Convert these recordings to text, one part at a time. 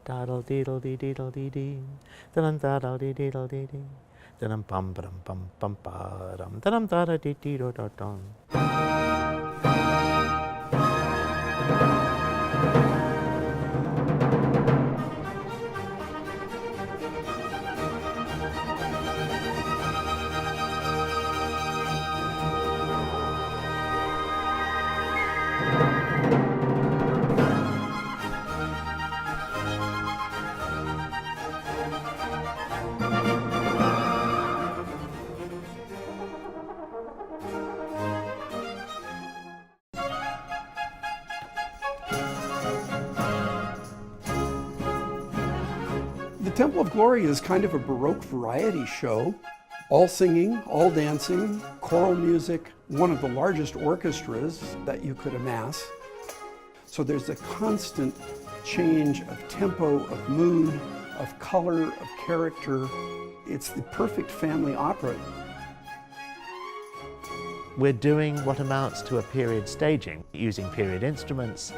daddle deedle dee deedle dee dee, da-dum daddle dee deedle dee dee, da-dum bum ba-dum bum bum ba-dum, da-dum da-da dee dee do do dum. The Temple of Glory is kind of a Baroque variety show. All singing, all dancing, choral music, one of the largest orchestras that you could amass. So there's a constant change of tempo, of mood, of color, of character. It's the perfect family opera. We're doing what amounts to a period staging, using period instruments,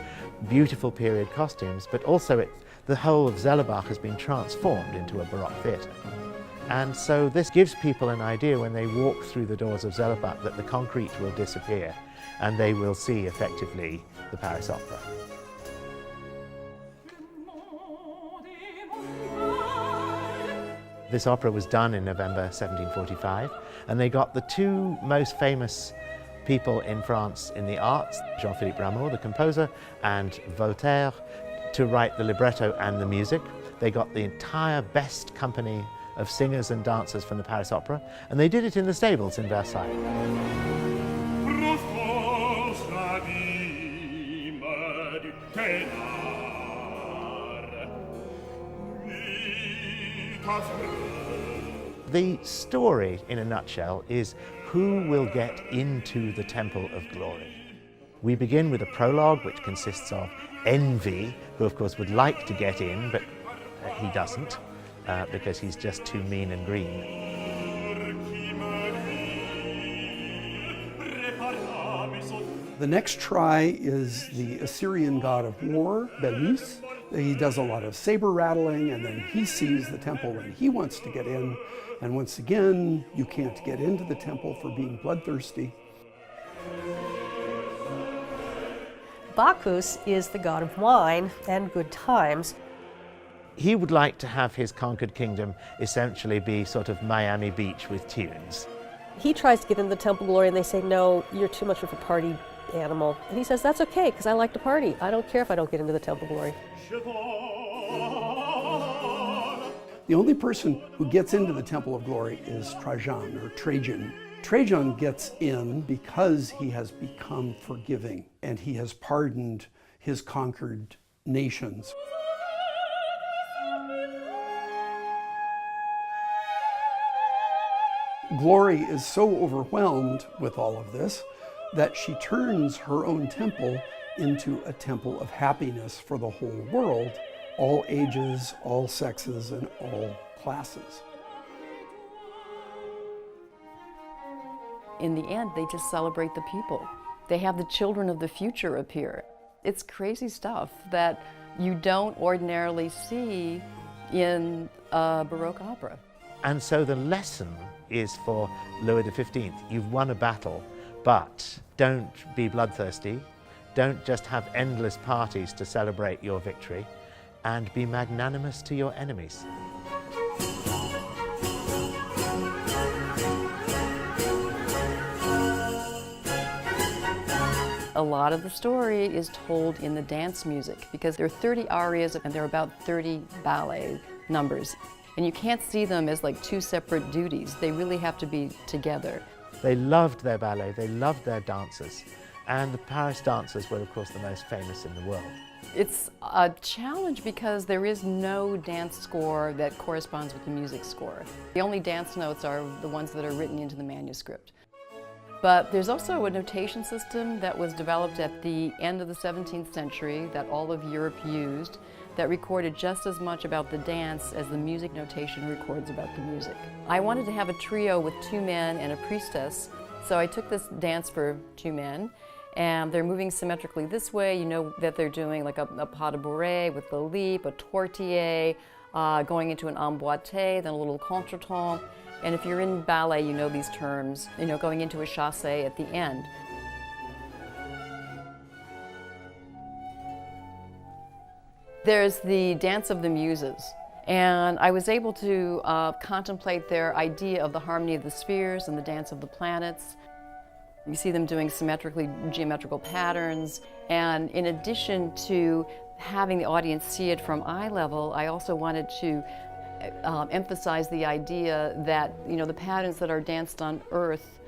beautiful period costumes, but also the whole of Zellerbach has been transformed into a Baroque theatre. And so this gives people an idea when they walk through the doors of Zellerbach that the concrete will disappear and they will see effectively the Paris Opera. This opera was done in November 1745, and they got the two most famous people in France in the arts, Jean-Philippe Rameau, the composer, and Voltaire, to write the libretto and the music. They got the entire best company of singers and dancers from the Paris Opera, and they did it in the stables in Versailles. The story, in a nutshell, is who will get into the Temple of Glory. We begin with a prologue, which consists of Envy, who of course would like to get in, but he doesn't, because he's just too mean and green. The next try is the Assyrian god of war, Belus. He does a lot of saber rattling, and then he sees the temple and he wants to get in. And once again, you can't get into the temple for being bloodthirsty. Bacchus is the god of wine and good times. He would like to have his conquered kingdom essentially be sort of Miami Beach with tunes. He tries to get into the Temple of Glory and they say, no, you're too much of a party animal. And he says, that's okay, because I like to party. I don't care if I don't get into the Temple of Glory. The only person who gets into the Temple of Glory is Trajan, or Trajan. Trajan gets in because he has become forgiving and he has pardoned his conquered nations. Glory is so overwhelmed with all of this that she turns her own temple into a temple of happiness for the whole world, all ages, all sexes, and all classes. In the end, they just celebrate the people. They have the children of the future appear. It's crazy stuff that you don't ordinarily see in a Baroque opera. And so the lesson is for Louis XV. You've won a battle, but don't be bloodthirsty. Don't just have endless parties to celebrate your victory, and be magnanimous to your enemies. A lot of the story is told in the dance music because there are 30 arias and there are about 30 ballet numbers. And you can't see them as like two separate duties. They really have to be together. They loved their ballet, they loved their dancers, and the Paris dancers were of course the most famous in the world. It's a challenge because there is no dance score that corresponds with the music score. The only dance notes are the ones that are written into the manuscript. But there's also a notation system that was developed at the end of the 17th century that all of Europe used that recorded just as much about the dance as the music notation records about the music. I wanted to have a trio with 2 men and a priestess, so I took this dance for 2 men and they're moving symmetrically this way. You know that they're doing like a pas de bourrée with the leap, a tortillé, going into an emboîté, then a little contretemps. And if you're in ballet, you know these terms, you know, going into a chassé at the end. There's the Dance of the Muses, and I was able to contemplate their idea of the harmony of the spheres and the dance of the planets. You see them doing symmetrically geometrical patterns, and in addition to having the audience see it from eye level, I also wanted to emphasize the idea that, you know, the patterns that are danced on Earth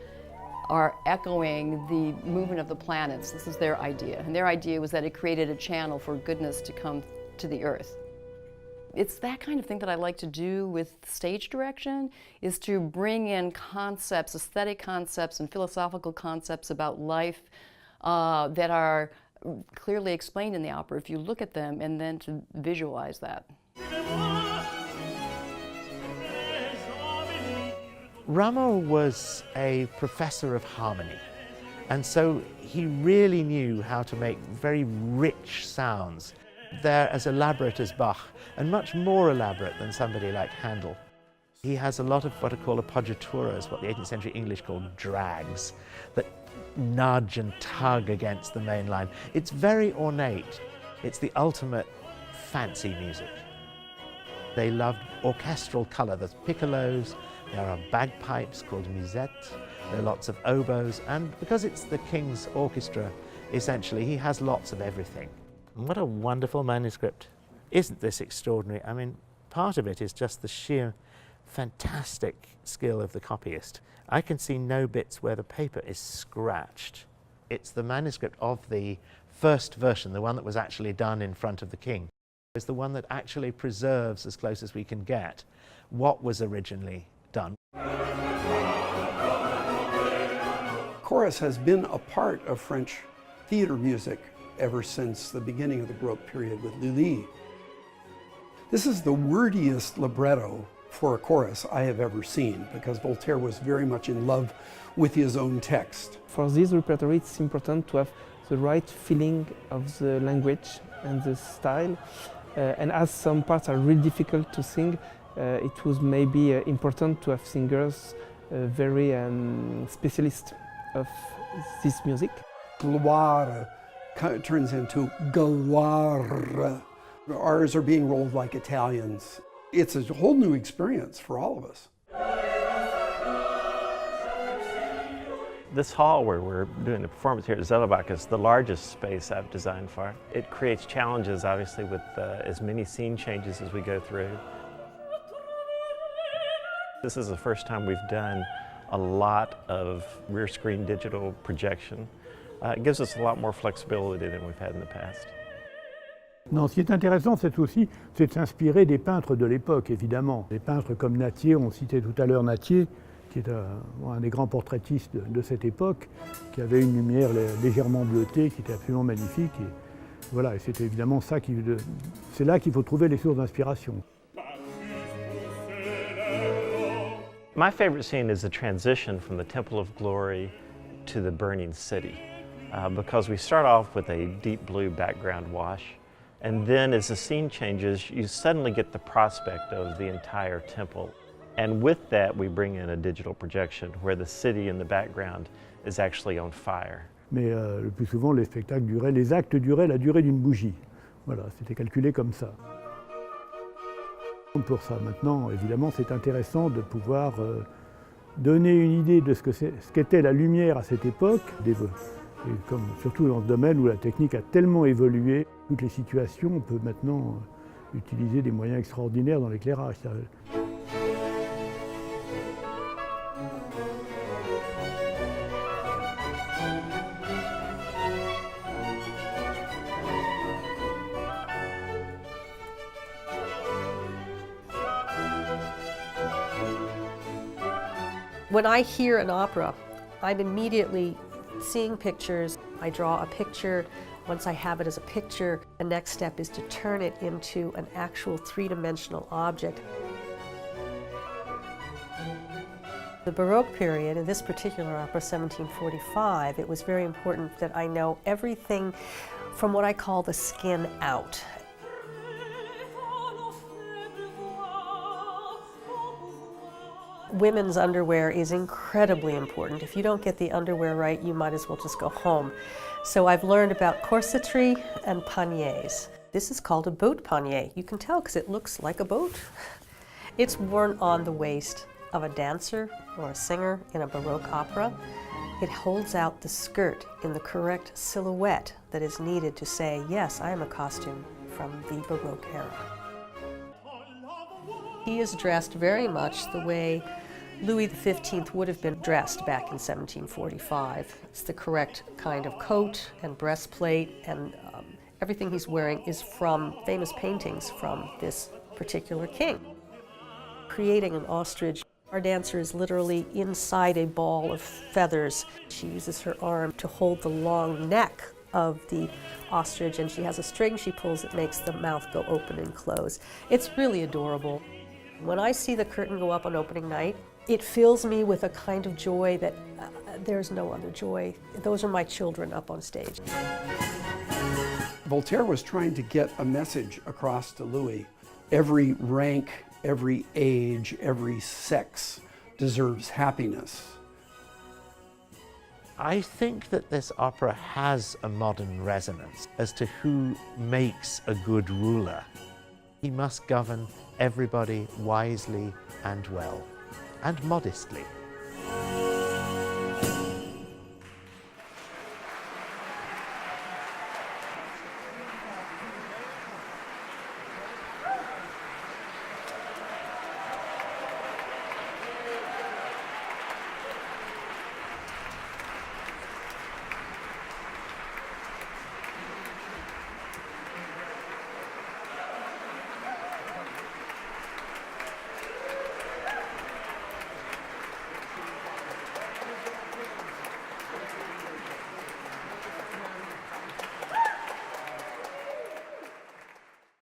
are echoing the movement of the planets. This is their idea, and their idea was that it created a channel for goodness to come to the Earth. It's that kind of thing that I like to do with stage direction, is to bring in concepts, aesthetic concepts and philosophical concepts about life that are clearly explained in the opera if you look at them, and then to visualize that. Rameau was a professor of harmony, and so he really knew how to make very rich sounds. They're as elaborate as Bach, and much more elaborate than somebody like Handel. He has a lot of what are called appoggiaturas, what the 18th century English called drags, that nudge and tug against the main line. It's very ornate. It's the ultimate fancy music. They loved orchestral colour. There's piccolos, there are bagpipes called musettes, there are lots of oboes, and because it's the King's orchestra, essentially, he has lots of everything. And what a wonderful manuscript. Isn't this extraordinary? I mean, part of it is just the sheer fantastic skill of the copyist. I can see no bits where the paper is scratched. It's the manuscript of the first version, the one that was actually done in front of the King. It's the one that actually preserves, as close as we can get, what was originally done. Chorus has been a part of French theater music ever since the beginning of the Baroque period with Lully. This is the wordiest libretto for a chorus I have ever seen, because Voltaire was very much in love with his own text. For this repertoire, it's important to have the right feeling of the language and the style. And as some parts are really difficult to sing, it was maybe important to have singers very specialist of this music. Gloire turns into Gloire. R's are being rolled like Italians. It's a whole new experience for all of us. This hall where we're doing the performance here at Zellebach is the largest space I've designed for. It creates challenges, obviously, with as many scene changes as we go through. This is the first time we've done a lot of rear screen digital projection. It gives us a lot more flexibility than we've had in the past. Non, ce qui est intéressant, c'est aussi de s'inspirer des peintres de l'époque, évidemment. Des peintres comme Nattier, on citait tout à l'heure Nattier, qui est un des grands portraitistes de cette époque, qui avait une lumière légèrement bleutée, qui était absolument magnifique. Et voilà, et c'est évidemment ça c'est là qu'il faut trouver les sources d'inspiration. My favorite scene is the transition from the Temple of Glory to the burning city, because we start off with a deep blue background wash, and then as the scene changes, you suddenly get the prospect of the entire temple. And with that, we bring in a digital projection where the city in the background is actually on fire. Mais le plus souvent, les spectacles duraient, les actes duraient la durée d'une bougie. Voilà, c'était calculé comme ça. Pour ça, maintenant, évidemment, c'est intéressant de pouvoir donner une idée de ce qu'était la lumière à cette époque. Et comme, surtout dans ce domaine où la technique a tellement évolué, toutes les situations, on peut maintenant utiliser des moyens extraordinaires dans l'éclairage. When I hear an opera, I'm immediately seeing pictures. I draw a picture. Once I have it as a picture, the next step is to turn it into an actual three-dimensional object. The Baroque period, in this particular opera, 1745, it was very important that I know everything from what I call the skin out. Women's underwear is incredibly important. If you don't get the underwear right, you might as well just go home. So I've learned about corsetry and paniers. This is called a boat panier. You can tell because it looks like a boat. It's worn on the waist of a dancer or a singer in a Baroque opera. It holds out the skirt in the correct silhouette that is needed to say, yes, I am a costume from the Baroque era. He is dressed very much the way Louis XV would have been dressed back in 1745. It's the correct kind of coat and breastplate, and everything he's wearing is from famous paintings from this particular king. Creating an ostrich, our dancer is literally inside a ball of feathers. She uses her arm to hold the long neck of the ostrich, and she has a string she pulls that makes the mouth go open and close. It's really adorable. When I see the curtain go up on opening night, it fills me with a kind of joy that there's no other joy. Those are my children up on stage. Voltaire was trying to get a message across to Louis. Every rank, every age, every sex deserves happiness. I think that this opera has a modern resonance as to who makes a good ruler. He must govern everybody wisely and well, and modestly.